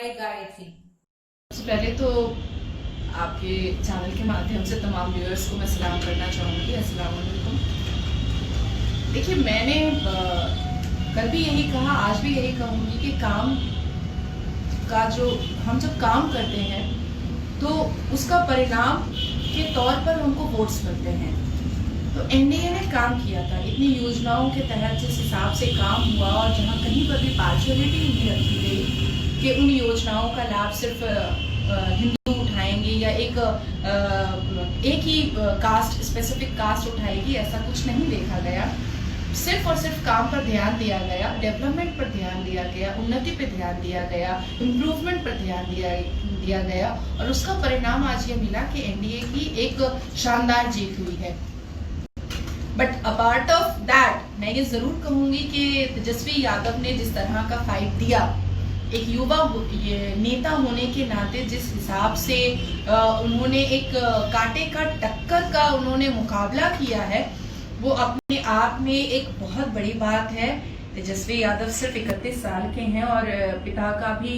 भाई गायत्री। सबसे पहले तो आपके चैनल के माध्यम से तमाम व्यूअर्स को मैं सलाम करना चाहूँगी। अस्सलाम वालेकुम। देखिए, मैंने कल भी यही कहा, आज भी यही कहूँगी कि काम का जो हम जब काम करते हैं तो उसका परिणाम के तौर पर हमको वोट्स मिलते हैं। तो एनडीए ने काम किया था, इतनी योजनाओं के तहत जिस हिसाब से काम हुआ और जहाँ कहीं पर भी पार्शियलिटी नहीं रखी गई कि उन योजनाओं का लाभ सिर्फ हिंदू उठाएंगे या एक ही कास्ट, स्पेसिफिक कास्ट उठाएगी, ऐसा कुछ नहीं देखा गया। सिर्फ और सिर्फ काम पर ध्यान दिया गया, डेवलपमेंट पर ध्यान दिया गया, उन्नति पर ध्यान दिया गया, इम्प्रूवमेंट पर ध्यान दिया गया और उसका परिणाम आज ये मिला कि एनडीए की एक शानदार जीत हुई है। बट अपार्ट ऑफ दैट मैं ये जरूर कहूंगी कि तेजस्वी यादव ने जिस तरह का फाइट दिया, एक युवा नेता होने के नाते जिस हिसाब से उन्होंने एक कांटे का टक्कर का उन्होंने मुकाबला किया है, वो अपने आप में एक बहुत बड़ी बात है। तेजस्वी यादव सिर्फ 31 साल के हैं और पिता का भी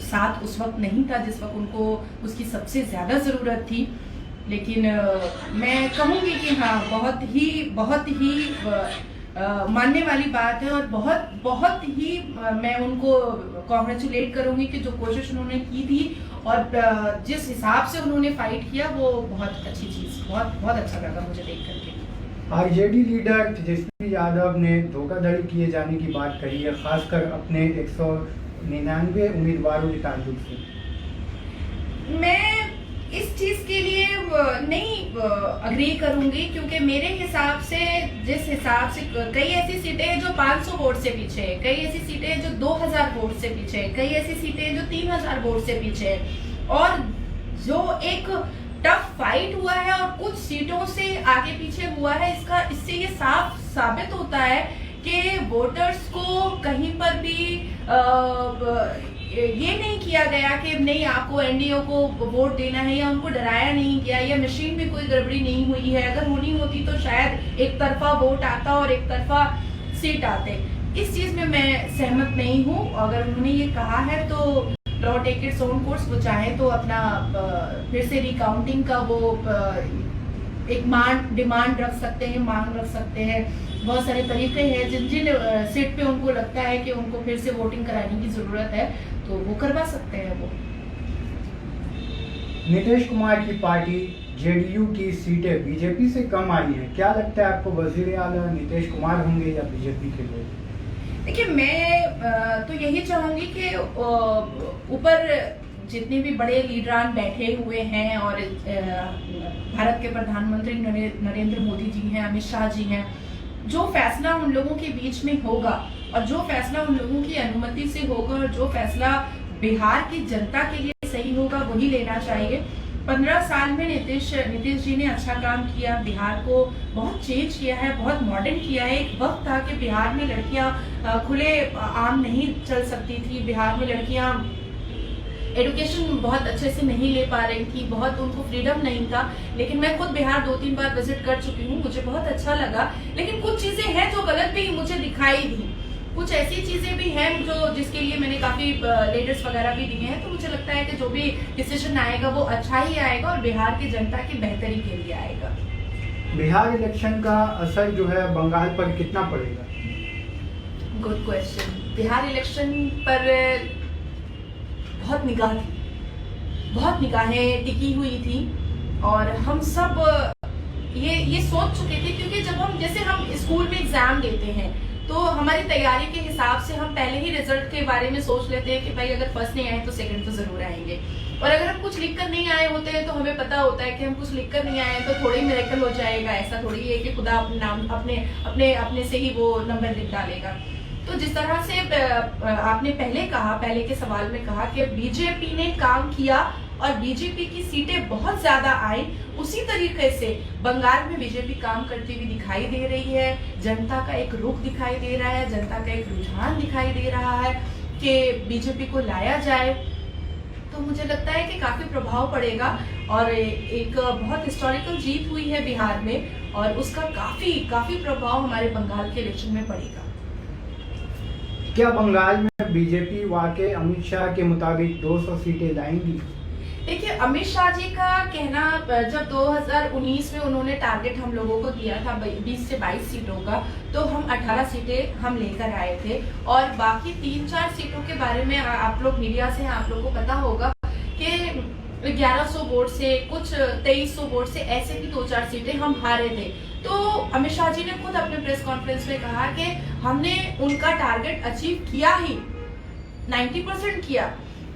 साथ उस वक्त नहीं था जिस वक्त उनको उसकी सबसे ज्यादा जरूरत थी। लेकिन मैं कहूँगी कि हाँ, बहुत ही मानने वाली बात है और बहुत ही मैं उनको कॉन्ग्रेचुलेट करूंगी कि जो कोशिश उन्होंने की थी और जिस हिसाब से उन्होंने फाइट किया, वो बहुत अच्छी चीज, बहुत अच्छा लगा मुझे देख करके। आरजेडी लीडर तेजस्वी यादव ने धोखाधड़ी किए जाने की बात कही है, खासकर अपने 199 उम्मीदवारों के ताल्लुक से। मैं इस चीज के लिए नहीं अग्री करूंगी, क्योंकि मेरे हिसाब से जिस हिसाब से कई ऐसी सीटें हैं जो 500 वोट से पीछे है, कई ऐसी सीटें हैं जो 2000 वोट से पीछे है, कई ऐसी सीटें हैं जो 3000 वोट से पीछे है और जो एक टफ फाइट हुआ है और कुछ सीटों से आगे पीछे हुआ है, इससे ये साफ साबित होता है कि वोटर्स को कहीं पर भी ये नहीं किया गया कि नहीं आपको एनडीए को वोट देना है, या उनको डराया नहीं गया, या मशीन में कोई गड़बड़ी नहीं हुई है। अगर होनी होती तो शायद एक तरफा वोट आता और एक तरफा सीट आते। इस चीज में मैं सहमत नहीं हूँ। अगर उन्होंने ये कहा है तो law take its own course, वो चाहे तो अपना फिर से रिकाउंटिंग का वो एक डिमांड रख सकते हैं, मांग रख सकते हैं। बहुत सारे तरीके हैं जिन सीट पे उनको लगता है कि उनको फिर से वोटिंग कराने की जरूरत है, तो वो करवा सकते हैं। वो नीतीश कुमार की पार्टी जेडीयू की सीटें बीजेपी से कम आई हैं, क्या लगता है आपको, वजीर आला नीतीश कुमार होंगे या बीजेपी के लोग? देखिए, मैं तो यही चाहूंगी कि ऊपर जितने भी बड़े लीडरान बैठे हुए हैं और भारत के प्रधानमंत्री नरेंद्र मोदी जी हैं, अमित शाह जी हैं, जो फैसला उन लोगों के बीच में होगा और जो फैसला उन लोगों की अनुमति से होगा और जो फैसला बिहार की जनता के लिए सही होगा, वही लेना चाहिए। 15 साल में नीतीश जी ने अच्छा काम किया, बिहार को बहुत चेंज किया है, बहुत मॉडर्न किया है। एक वक्त था कि बिहार में लड़कियां खुले आम नहीं चल सकती थी, बिहार में लड़कियां एजुकेशन बहुत अच्छे से नहीं ले पा रही थी, बहुत उनको फ्रीडम नहीं था। लेकिन मैं खुद बिहार 2-3 बार विजिट कर चुकी हूँ, मुझे बहुत अच्छा लगा। लेकिन कुछ चीजें हैं जो गलत भी मुझे दिखाई दी, कुछ ऐसी चीजें भी हैं जो जिसके लिए मैंने काफी लेटर्स वगैरह भी दिए हैं। तो मुझे लगता है कि जो भी डिसीजन आएगा वो अच्छा ही आएगा और बिहार की जनता की बेहतरी के लिए आएगा। बिहार इलेक्शन का असर जो है बंगाल पर कितना पड़ेगा? Good question. बिहार इलेक्शन पर बहुत निगाहें टिकी हुई थी और हम सब ये सोच चुके थे, क्योंकि जब हम स्कूल में एग्जाम देते हैं तो हमारी तैयारी के हिसाब से हम पहले ही रिजल्ट के बारे में सोच लेते हैं कि भाई अगर फर्स्ट नहीं आए तो सेकंड तो जरूर आएंगे। और अगर हम कुछ लिखकर नहीं आए होते हैं तो हमें पता होता है कि हम कुछ लिखकर नहीं आए तो थोड़ी मिरेकल हो जाएगा। ऐसा थोड़ी है कि खुदा अपने से ही वो नंबर लिख डालेगा। तो जिस तरह से आपने पहले के सवाल में कहा कि बीजेपी ने काम किया और बीजेपी की सीटें बहुत ज्यादा आई, उसी तरीके से बंगाल में बीजेपी काम करती हुई दिखाई दे रही है। जनता का एक रुख दिखाई दे रहा है, जनता का एक रुझान दिखाई दे रहा है कि बीजेपी को लाया जाए। तो मुझे लगता है कि काफी प्रभाव पड़ेगा और एक बहुत हिस्टोरिकल जीत हुई है बिहार में और उसका काफी प्रभाव हमारे बंगाल के इलेक्शन में पड़ेगा। क्या बंगाल में बीजेपी वाकई अमित शाह के मुताबिक 200 सीटें लाएंगी? देखिए, अमित शाह जी का कहना, जब 2019 में उन्होंने टारगेट हम लोगों को दिया था 20 से 22 सीटों का, तो हम 18 सीटें हम लेकर आए थे और बाकी 3-4 सीटों के बारे में आप लोग मीडिया से आप लोगों को पता होगा कि 1100 वोट से, कुछ 2300 वोट से, ऐसे भी 2-4 सीटें हम हारे थे। तो अमित शाह जी ने खुद अपने प्रेस कॉन्फ्रेंस में कहा कि हमने उनका टारगेट अचीव किया ही, 90% किया।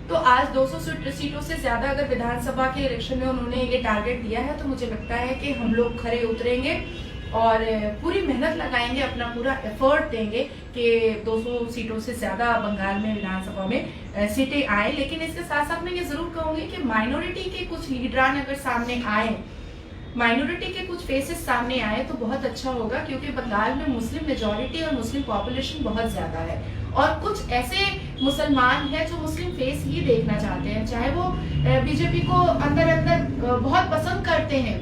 तो आज 200 सीटों से ज्यादा अगर विधानसभा के इलेक्शन में उन्होंने ये टारगेट दिया है, तो मुझे लगता है कि हम लोग खरे उतरेंगे और पूरी मेहनत लगाएंगे, अपना पूरा एफर्ट देंगे कि 200 सीटों से ज्यादा बंगाल में विधानसभा में सीटें आए। लेकिन इसके साथ साथ मैं ये जरूर कहूंगी कि माइनॉरिटी के कुछ लीडरान अगर सामने आए, माइनॉरिटी के कुछ फेसेस सामने आए तो बहुत अच्छा होगा, क्योंकि बंगाल में मुस्लिम मेजॉरिटी और मुस्लिम पॉपुलेशन बहुत ज्यादा है और कुछ ऐसे मुसलमान हैं जो मुस्लिम फेस ही देखना चाहते हैं, चाहे वो बीजेपी को अंदर अंदर बहुत पसंद करते हैं,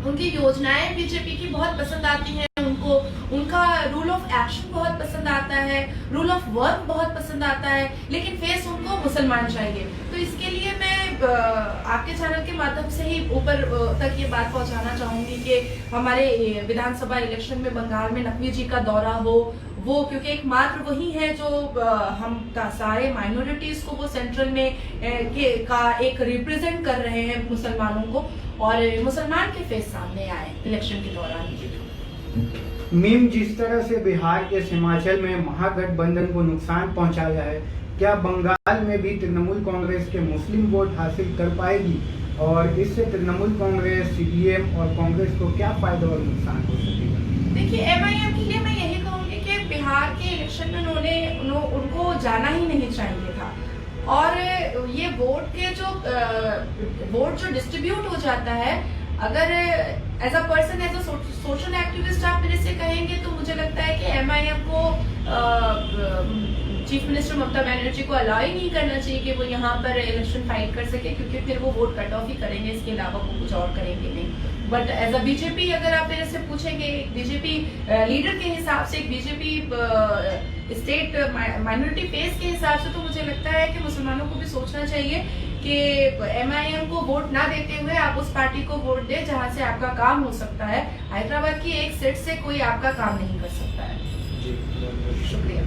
उनकी योजनाएं बीजेपी की बहुत पसंद आती हैं उनको, उनका रूल ऑफ एक्शन बहुत पसंद आता है, रूल ऑफ वर्क बहुत पसंद आता है, लेकिन फेस उनको मुसलमान चाहिए। तो इसके लिए मैं आपके चैनल के माध्यम से ही ऊपर तक ये बात पहुंचाना चाहूंगी कि हमारे विधानसभा इलेक्शन में बंगाल में नकवी जी का दौरा हो, वो क्योंकि एकमात्र वही है जो हम सारे माइनॉरिटीज को वो सेंट्रल में का एक रिप्रेजेंट कर रहे हैं मुसलमानों को, और मुसलमान के फेस सामने आए इलेक्शन के दौरान। मीम जिस तरह से बिहार के हिमाचल में महागठबंधन को नुकसान पहुंचाया है, क्या बंगाल में भी तृणमूल कांग्रेस के मुस्लिम वोट हासिल कर पाएगी और इससे तृणमूल कांग्रेस, सीपीएम और कांग्रेस को क्या फायदा और नुकसान हो सकेगा? देखिए, एमआईएम के लिए मैं यही कहूंगी कि बिहार के इलेक्शन में उनको जाना ही नहीं चाहिए था, और ये वोट जो डिस्ट्रीब्यूट हो जाता है, अगर as a person, as a social activist आप मेरे से कहेंगे तो मुझे लगता है कि एमआईएम को चीफ मिनिस्टर ममता बनर्जी को अलाउ ही नहीं करना चाहिए कि वो यहाँ पर इलेक्शन फाइट कर सके, क्योंकि फिर वो वोट कट ऑफ ही करेंगे, इसके अलावा वो कुछ और करेंगे नहीं। बट एज अ बीजेपी अगर आप मेरे से पूछेंगे, बीजेपी लीडर के हिसाब से, एक बीजेपी स्टेट माइनॉरिटी फेस के हिसाब से, तो मुझे लगता है कि मुसलमानों को भी सोचना चाहिए कि एमआईएम को वोट ना देते हुए आप उस पार्टी को वोट दे जहां से आपका काम हो सकता है। हैदराबाद की एक सीट से कोई आपका काम नहीं कर सकता है। जी, शुक्रिया।